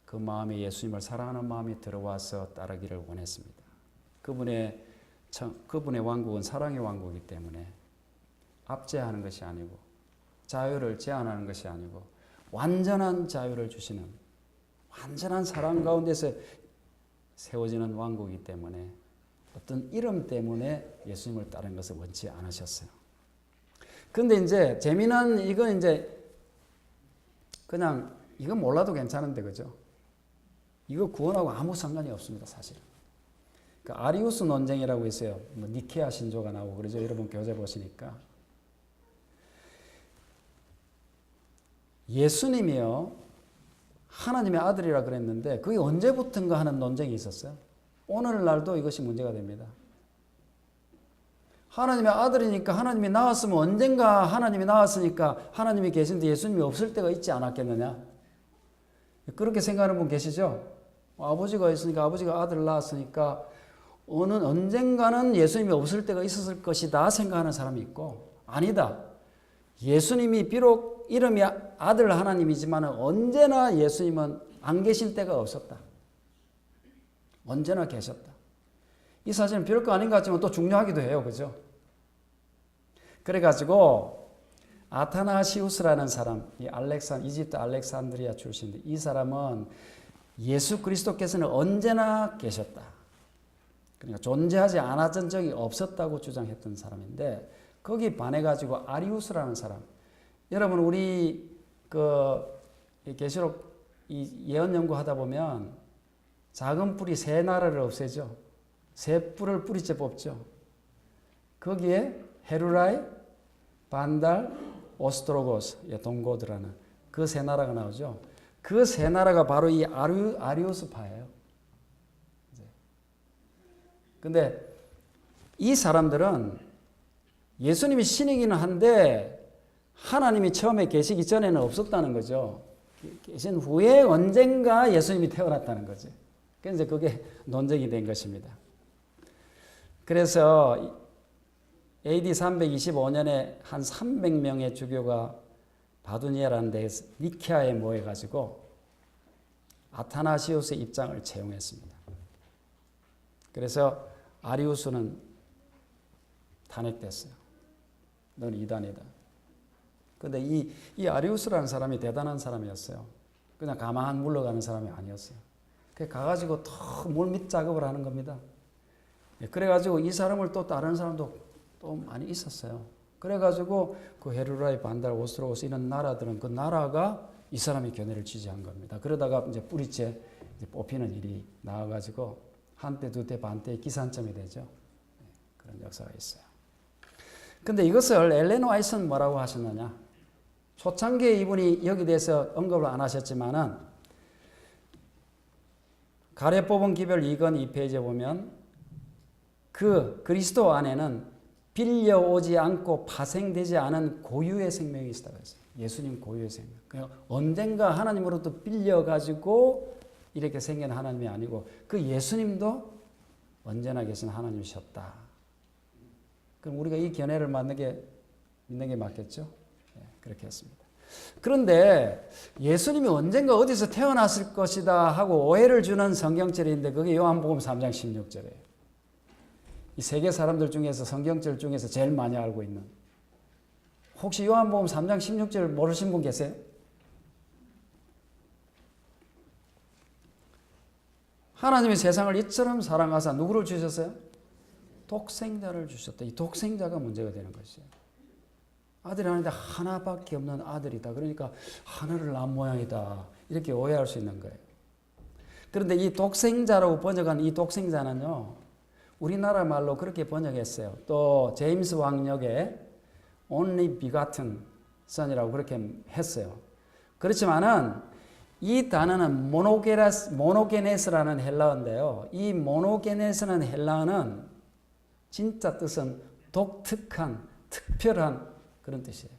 그 마음에 예수님을 사랑하는 마음이 들어와서 따르기를 원했습니다. 그분의 왕국은 사랑의 왕국이기 때문에 압제하는 것이 아니고 자유를 제한하는 것이 아니고 완전한 자유를 주시는, 완전한 사랑 가운데서 세워지는 왕국이기 때문에 어떤 이름 때문에 예수님을 따르는 것을 원치 않으셨어요. 근데 이제 재미난, 이건 이제 그냥 이건 몰라도 괜찮은데, 그죠? 이거 구원하고 아무 상관이 없습니다, 사실은. 그 아리우스 논쟁이라고 있어요. 뭐 니케아 신조가 나오고 그러죠. 여러분 교재 보시니까. 예수님이요, 하나님의 아들이라 그랬는데 그게 언제부턴가 하는 논쟁이 있었어요. 오늘날도 이것이 문제가 됩니다. 하나님의 아들이니까 하나님이 나왔으면, 언젠가 하나님이 나왔으니까 하나님이 계신데 예수님이 없을 때가 있지 않았겠느냐, 그렇게 생각하는 분 계시죠? 아버지가 있으니까, 아버지가 아들을 낳았으니까 언젠가는 예수님이 없을 때가 있었을 것이다 생각하는 사람이 있고, 아니다, 예수님이 비록 이름이 아들 하나님이지만 언제나 예수님은 안 계신 때가 없었다, 언제나 계셨다. 이 사실은 별거 아닌 것 같지만 또 중요하기도 해요. 그죠? 그래가지고 아타나시우스라는 사람, 이집트 알렉산드리아 출신인데, 이 사람은 예수 그리스도께서는 언제나 계셨다, 그러니까 존재하지 않았던 적이 없었다고 주장했던 사람인데, 거기 반해가지고 아리우스라는 사람, 여러분 우리 계시록 예언 연구하다 보면 작은 뿔이 세 나라를 없애죠. 세 뿔을 뿌리째 뽑죠. 거기에 헤루라이, 반달, 오스트로고스, 동고드라는 그 세 나라가 나오죠. 그 세 나라가 바로 이 아리우스파예요. 근데 이 사람들은 예수님이 신이기는 한데 하나님이 처음에 계시기 전에는 없었다는 거죠. 계신 후에 언젠가 예수님이 태어났다는 거죠. 그래서 그게 논쟁이 된 것입니다. 그래서 AD 325년에 한 300명의 주교가 바두니아라는 데에서 니케아에 모여가지고 아타나시우스의 입장을 채용했습니다. 그래서 아리우스는 탄핵됐어요. 너는 이단이다. 근데 이 아리우스라는 사람이 대단한 사람이었어요. 그냥 가만 물러가는 사람이 아니었어요. 그래 가가지고 더 물밑 작업을 하는 겁니다. 그래가지고 이 사람을 또 다른 사람도 또 많이 있었어요. 그래가지고 그 헤루라이, 반달, 오스트로고스 이런 나라들은 그 나라가 이 사람의 견해를 지지한 겁니다. 그러다가 이제 뿌리째 뽑히는 일이 나와가지고 한때, 두때, 반때 기산점이 되죠. 그런 역사가 있어요. 근데 이것을 엘렌 화이트는 뭐라고 하셨느냐? 초창기에 이분이 여기 대해서 언급을 안 하셨지만은 가래 뽑은 기별 2권 2페이지에 보면 그 그리스도 안에는 빌려오지 않고 파생되지 않은 고유의 생명이 있다고 했어요. 예수님 고유의 생명. 그냥 언젠가 하나님으로부터 빌려가지고 이렇게 생긴 하나님이 아니고 그 예수님도 언제나 계신 하나님이셨다. 그럼 우리가 이 견해를 믿는 게 맞겠죠? 네, 그렇게 했습니다. 그런데 예수님이 언젠가 어디서 태어났을 것이다 하고 오해를 주는 성경절인데 그게 요한복음 3장 16절이에요. 이 세계 사람들 중에서 성경절 중에서 제일 많이 알고 있는. 혹시 요한복음 3장 16절 모르신 분 계세요? 하나님이 세상을 이처럼 사랑하사 누구를 주셨어요? 독생자를 주셨다. 이 독생자가 문제가 되는 것이에요. 아들이 하나인데 하나밖에 없는 아들이다. 그러니까 하늘을 낳은 모양이다. 이렇게 오해할 수 있는 거예요. 그런데 이 독생자라고 번역한 이 독생자는요, 우리나라 말로 그렇게 번역했어요. 또 제임스 왕역에 only begotten son이라고 그렇게 했어요. 그렇지만은 이 단어는 모노게네스라는 헬라어인데요. 이 모노게네스라는 헬라어는 진짜 뜻은 독특한, 특별한 그런 뜻이에요.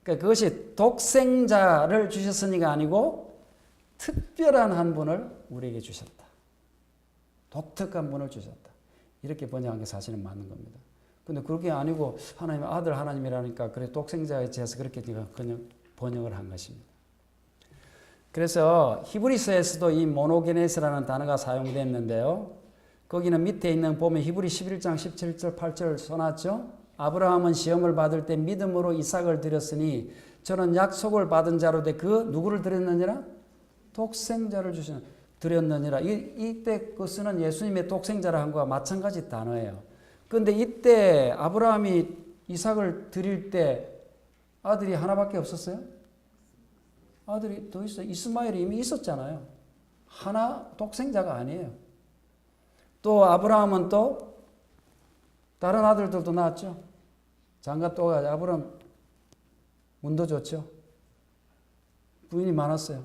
그러니까 그것이 독생자를 주셨으니가 아니고 특별한 한 분을 우리에게 주셨다. 독특한 분을 주셨다. 이렇게 번역한 게 사실은 맞는 겁니다. 근데 그게 아니고 하나님 아들 하나님이라니까 그래 독생자에 대해서 그렇게 그냥 번역을 한 것입니다. 그래서 히브리서에서도 이 모노게네스라는 단어가 사용됐는데요. 거기는 밑에 있는 보면 히브리 11장 17절 8절 써놨죠. 아브라함은 시험을 받을 때 믿음으로 이삭을 드렸으니 저는 약속을 받은 자로 돼 그 누구를 드렸느니라? 독생자를 드렸느니라. 이때 그 쓰는 예수님의 독생자라 한 거와 마찬가지 단어예요. 그런데 이때 아브라함이 이삭을 드릴 때 아들이 하나밖에 없었어요? 아들이 더 있어요. 이스마엘이 이미 있었잖아요. 하나 독생자가 아니에요. 또 아브라함은 또 다른 아들들도 낳았죠. 장가 또 아브라함 운도 좋죠. 부인이 많았어요.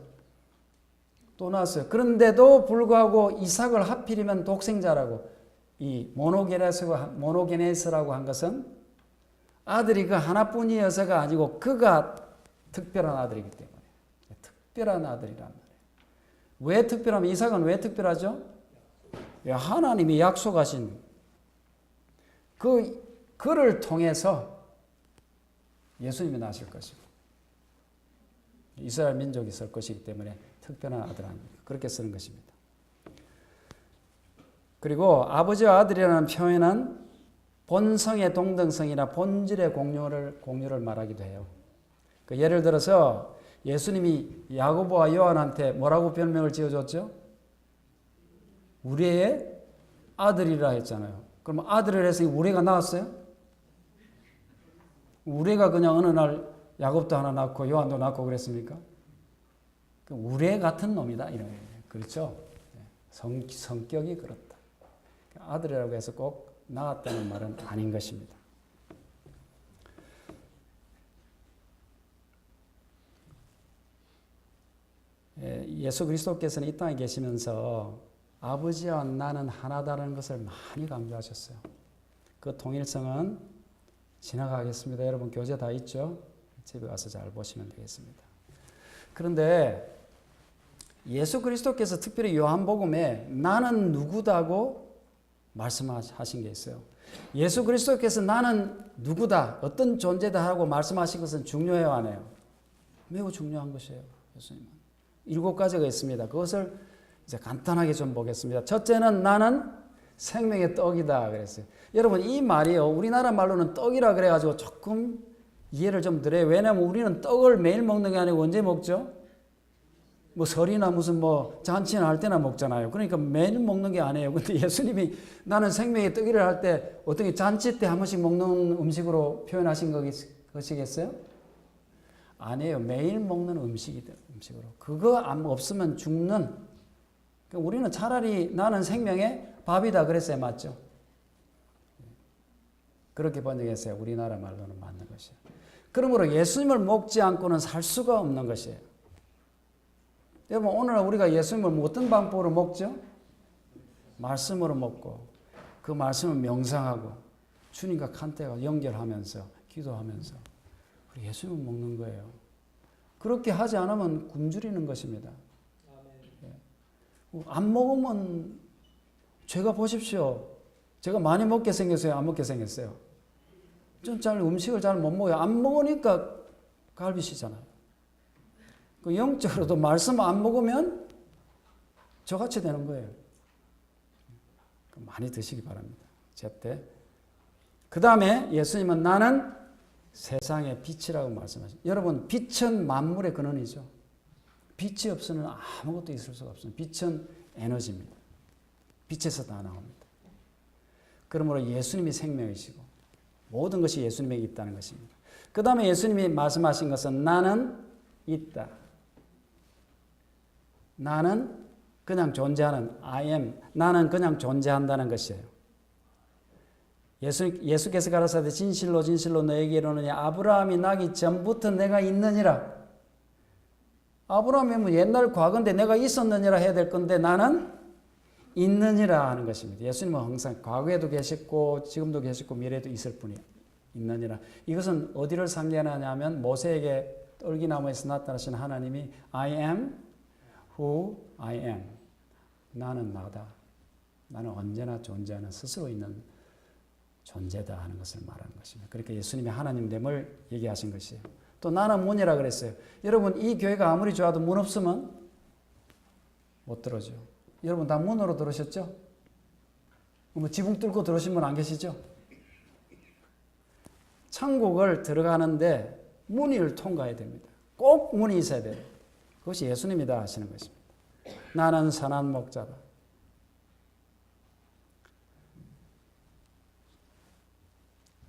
또 낳았어요. 그런데도 불구하고 이삭을 하필이면 독생자라고 이 모노게네스라고 한 것은 아들이 그 하나뿐이어서가 아니고 그가 특별한 아들이기 때문에 특별한 아들이란 말이에요. 왜 특별하면 이삭은 왜 특별하죠? 하나님이 약속하신 그를 통해서 예수님이 나실 것이고 이스라엘 민족이 설 것이기 때문에 특별한 아들 아닙니까? 그렇게 쓰는 것입니다. 그리고 아버지와 아들이라는 표현은 본성의 동등성이나 본질의 공유를 말하기도 해요. 예를 들어서 예수님이 야고보와 요한한테 뭐라고 별명을 지어줬죠? 우리의 아들이라 했잖아요. 그럼 아들을 했으니 우리가 낳았어요? 우리가 그냥 어느 날 야곱도 하나 낳고 요한도 낳고 그랬습니까? 우리 같은 놈이다 이런 거예요. 그렇죠? 성격이 그렇다. 아들이라고 해서 꼭 낳았다는 말은 아닌 것입니다. 예수 그리스도께서는 이 땅에 계시면서 아버지와 나는 하나다라는 것을 많이 강조하셨어요. 그 통일성은 지나가겠습니다. 여러분 교재 다 있죠? 집에 가서 잘 보시면 되겠습니다. 그런데 예수 그리스도께서 특별히 요한복음에 나는 누구다고 말씀하신 게 있어요. 예수 그리스도께서 나는 누구다, 어떤 존재다 하고 말씀하신 것은 중요해요, 안 해요? 매우 중요한 것이에요. 예수님은. 7가지가 있습니다. 그것을 이제 간단하게 좀 보겠습니다. 첫째는 나는 생명의 떡이다 그랬어요. 여러분 이 말이요, 우리나라 말로는 떡이라 그래가지고 조금 이해를 좀 드려요. 왜냐하면 우리는 떡을 매일 먹는 게 아니고 언제 먹죠? 뭐 설이나 무슨 뭐 잔치나 할 때나 먹잖아요. 그러니까 매일 먹는 게 아니에요. 근데 예수님이 나는 생명의 떡이라 할 때 어떻게 잔치 때 한 번씩 먹는 음식으로 표현하신 것이겠어요? 아니에요. 매일 먹는 음식으로. 그거 없으면 죽는. 그러니까 우리는 차라리 나는 생명의 밥이다 그랬어요. 맞죠? 그렇게 번역했어요. 우리나라 말로는 맞는 것이에요. 그러므로 예수님을 먹지 않고는 살 수가 없는 것이에요. 여러분 오늘 우리가 예수님을 어떤 방법으로 먹죠? 말씀으로 먹고 그 말씀을 명상하고 주님과 간택하고 연결하면서 기도하면서 예수님을 먹는 거예요. 그렇게 하지 않으면 굶주리는 것입니다. 안 먹으면 제가 보십시오. 제가 많이 먹게 생겼어요? 안 먹게 생겼어요? 좀 잘 음식을 잘 못 먹어요. 안 먹으니까 갈비시잖아요. 영적으로도 말씀 안 먹으면 저같이 되는 거예요. 많이 드시기 바랍니다. 제때. 그 다음에 예수님은 나는 세상의 빛이라고 말씀하십니다. 여러분 빛은 만물의 근원이죠. 빛이 없으면 아무것도 있을 수가 없습니다. 빛은 에너지입니다. 빛에서 다 나옵니다. 그러므로 예수님이 생명이시고 모든 것이 예수님에게 있다는 것입니다. 그 다음에 예수님이 말씀하신 것은 나는 있다. 나는 그냥 존재하는 I am. 나는 그냥 존재한다는 것이에요. 예수께서 가라사대 진실로 진실로 너에게 이르노니 아브라함이 나기 전부터 내가 있느니라. 아브라함이 뭐 옛날 과거인데 내가 있었느니라 해야 될 건데 나는 있느니라 하는 것입니다. 예수님은 항상 과거에도 계셨고 지금도 계셨고 미래에도 있을 뿐이에요. 있느니라. 이것은 어디를 상징하냐면 모세에게 떨기나무에서 나타나신 하나님이 I am who I am. 나는 나다. 나는 언제나 존재하는 스스로 있는 존재다 하는 것을 말하는 것입니다. 그러니까 예수님이 하나님됨을 얘기하신 것이에요. 또 나는 문이라 그랬어요. 여러분 이 교회가 아무리 좋아도 문 없으면 못 들어오죠. 여러분 다 문으로 들으셨죠? 뭐 지붕 뚫고 들어오신 분 안 계시죠? 천국을 들어가는데 문을 통과해야 됩니다. 꼭 문이 있어야 돼요. 그것이 예수님이다 하시는 것입니다. 나는 선한 목자다.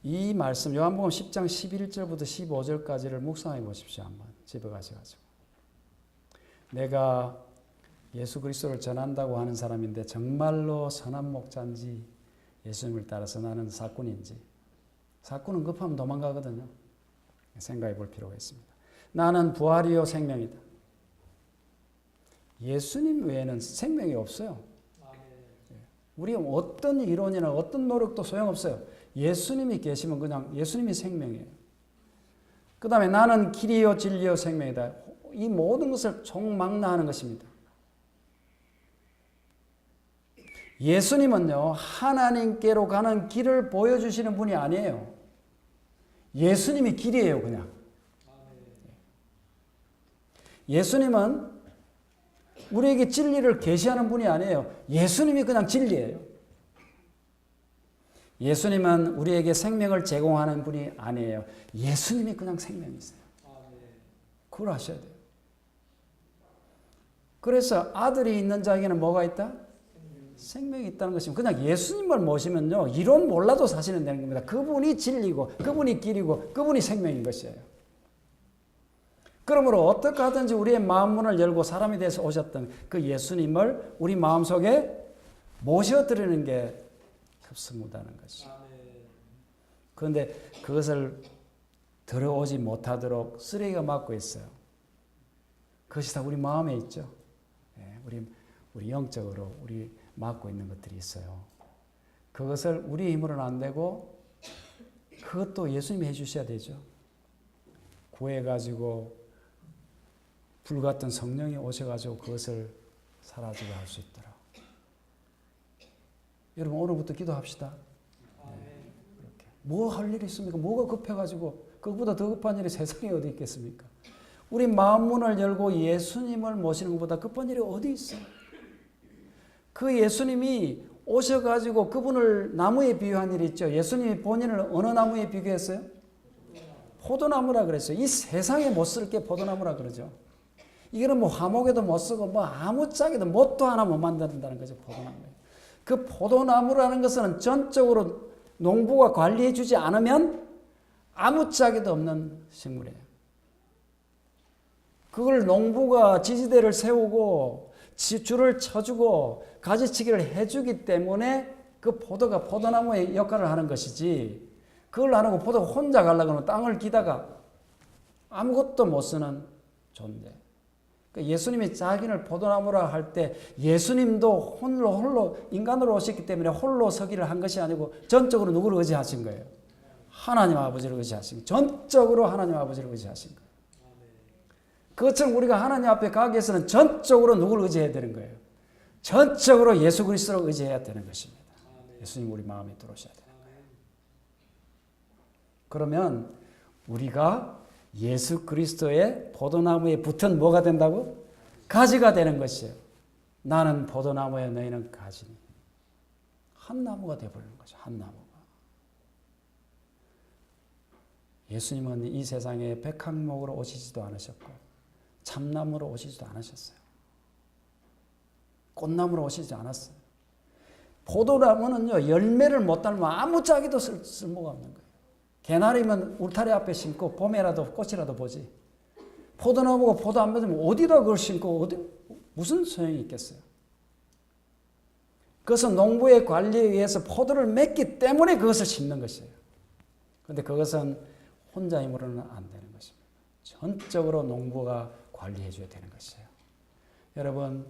이 말씀 요한복음 10장 11절부터 15절까지를 묵상해 보십시오. 한번 집에 가셔가지고. 내가 예수 그리스도를 전한다고 하는 사람인데 정말로 선한 목자인지 예수님을 따라서 나는 사꾼인지. 사꾼은 급하면 도망가거든요. 생각해 볼 필요가 있습니다. 나는 부활이요 생명이다. 예수님 외에는 생명이 없어요. 우리 어떤 이론이나 어떤 노력도 소용없어요. 예수님이 계시면 그냥 예수님이 생명이에요. 그 다음에 나는 길이요 진리요 생명이다. 이 모든 것을 총망라하는 것입니다. 예수님은요 하나님께로 가는 길을 보여주시는 분이 아니에요. 예수님이 길이에요. 그냥. 예수님은 우리에게 진리를 계시하는 분이 아니에요. 예수님이 그냥 진리예요. 예수님은 우리에게 생명을 제공하는 분이 아니에요. 예수님이 그냥 생명이세요. 그걸 아셔야 돼요. 그래서 아들이 있는 자에게는 뭐가 있다? 생명이 있다는 것입니다. 그냥 예수님을 모시면요 이론 몰라도 사실은 되는 겁니다. 그분이 진리고 그분이 길이고 그분이 생명인 것이에요. 그러므로 어떻게 하든지 우리의 마음 문을 열고 사람이 돼서 오셨던 그 예수님을 우리 마음속에 모셔드리는 게 급선무다는 것이죠. 그런데 그것을 들어오지 못하도록 쓰레기가 막고 있어요. 그것이 다 우리 마음에 있죠. 우리 영적으로 우리 막고 있는 것들이 있어요. 그것을 우리 힘으로는 안 되고 그것도 예수님이 해주셔야 되죠. 구해가지고 불같은 성령이 오셔가지고 그것을 사라지게 할 수 있도록. 여러분 오늘부터 기도합시다. 그렇게. 뭐 할 일이 있습니까? 뭐가 급해가지고 그것보다 더 급한 일이 세상에 어디 있겠습니까? 우리 마음 문을 열고 예수님을 모시는 것보다 급한 일이 어디 있어요? 그 예수님이 오셔가지고 그분을 나무에 비유한 일이 있죠. 예수님이 본인을 어느 나무에 비교했어요? 포도나무라 그랬어요. 이 세상에 못 쓸 게 포도나무라 그러죠. 이거는 뭐 화목에도 못 쓰고 뭐 아무짝에도 못도 하나 못 만든다는 거죠. 포도나무. 그 포도나무라는 것은 전적으로 농부가 관리해 주지 않으면 아무짝에도 없는 식물이에요. 그걸 농부가 지지대를 세우고 줄을 쳐주고 가지치기를 해주기 때문에 그 포도가 포도나무의 역할을 하는 것이지 그걸 안 하고 포도가 혼자 가려고 하면 땅을 기다가 아무것도 못 쓰는 존재. 그러니까 예수님이 자기를 포도나무라 할 때 예수님도 홀로 인간으로 오셨기 때문에 홀로 서기를 한 것이 아니고 전적으로 누구를 의지하신 거예요? 하나님 아버지를 의지하신 거예요. 전적으로 하나님 아버지를 의지하신 거예요. 그것처럼 우리가 하나님 앞에 가기 위해서는 전적으로 누구를 의지해야 되는 거예요? 전적으로 예수 그리스도를 의지해야 되는 것입니다. 예수님 우리 마음에 들어오셔야 되는 거예요. 그러면 우리가 예수 그리스도의 포도나무에 붙은 뭐가 된다고? 가지가 되는 것이에요. 나는 포도나무에 너희는 가지니. 한 나무가 되어버리는 거죠. 한 나무가. 예수님은 이 세상에 백향목으로 오시지도 않으셨고 참나무로 오시지도 않으셨어요. 꽃나무로 오시지 않았어요. 포도나무는요 열매를 못 달면 아무짝에도 쓸모가 없는 거예요. 개나리면 울타리 앞에 심고 봄에라도 꽃이라도 보지. 포도나무가 포도 안 맺으면 어디다 그걸 심고 무슨 소용이 있겠어요? 그것은 농부의 관리에 의해서 포도를 맺기 때문에 그것을 심는 것이에요. 그런데 그것은 혼자 힘으로는 안 되는 것입니다. 전적으로 농부가 관리해 줘야 되는 것이에요. 여러분,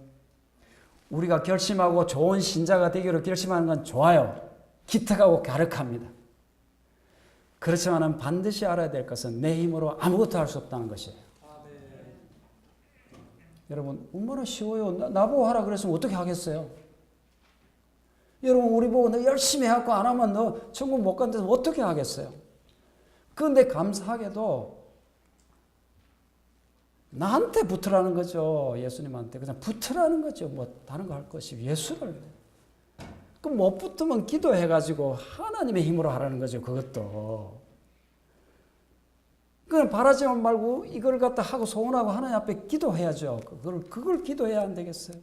우리가 결심하고 좋은 신자가 되기로 결심하는 건 좋아요. 기특하고 갸륵합니다. 그렇지만 반드시 알아야 될 것은 내 힘으로 아무것도 할 수 없다는 것이에요. 여러분, 얼마나 쉬워요. 나보고 하라 그랬으면 어떻게 하겠어요? 여러분, 우리 보고 너 열심히 해갖고 안 하면 너 천국 못 간다서 어떻게 하겠어요? 그런데 감사하게도 나한테 붙으라는 거죠. 예수님한테. 그냥 붙으라는 거죠. 뭐 다른 거 할 것이 예수를. 그럼 못 붙으면 기도해가지고 하나님의 힘으로 하라는 거죠. 그것도. 그건 바라지만 말고 이걸 갖다 하고 소원하고 하나님 앞에 기도해야죠. 그걸 기도해야 안 되겠어요?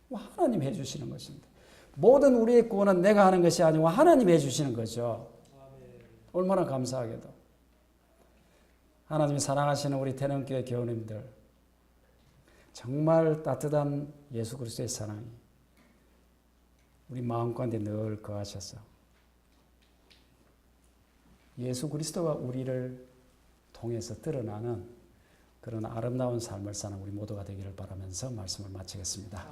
뭐 하나님 해주시는 것입니다. 모든 우리의 구원은 내가 하는 것이 아니고 하나님 해주시는 거죠. 얼마나 감사하게도. 하나님이 사랑하시는 우리 대능교회 교우님들, 정말 따뜻한 예수 그리스도의 사랑이 우리 마음 가운데 늘 거하셔서 예수 그리스도가 우리를 통해서 드러나는 그런 아름다운 삶을 사는 우리 모두가 되기를 바라면서 말씀을 마치겠습니다.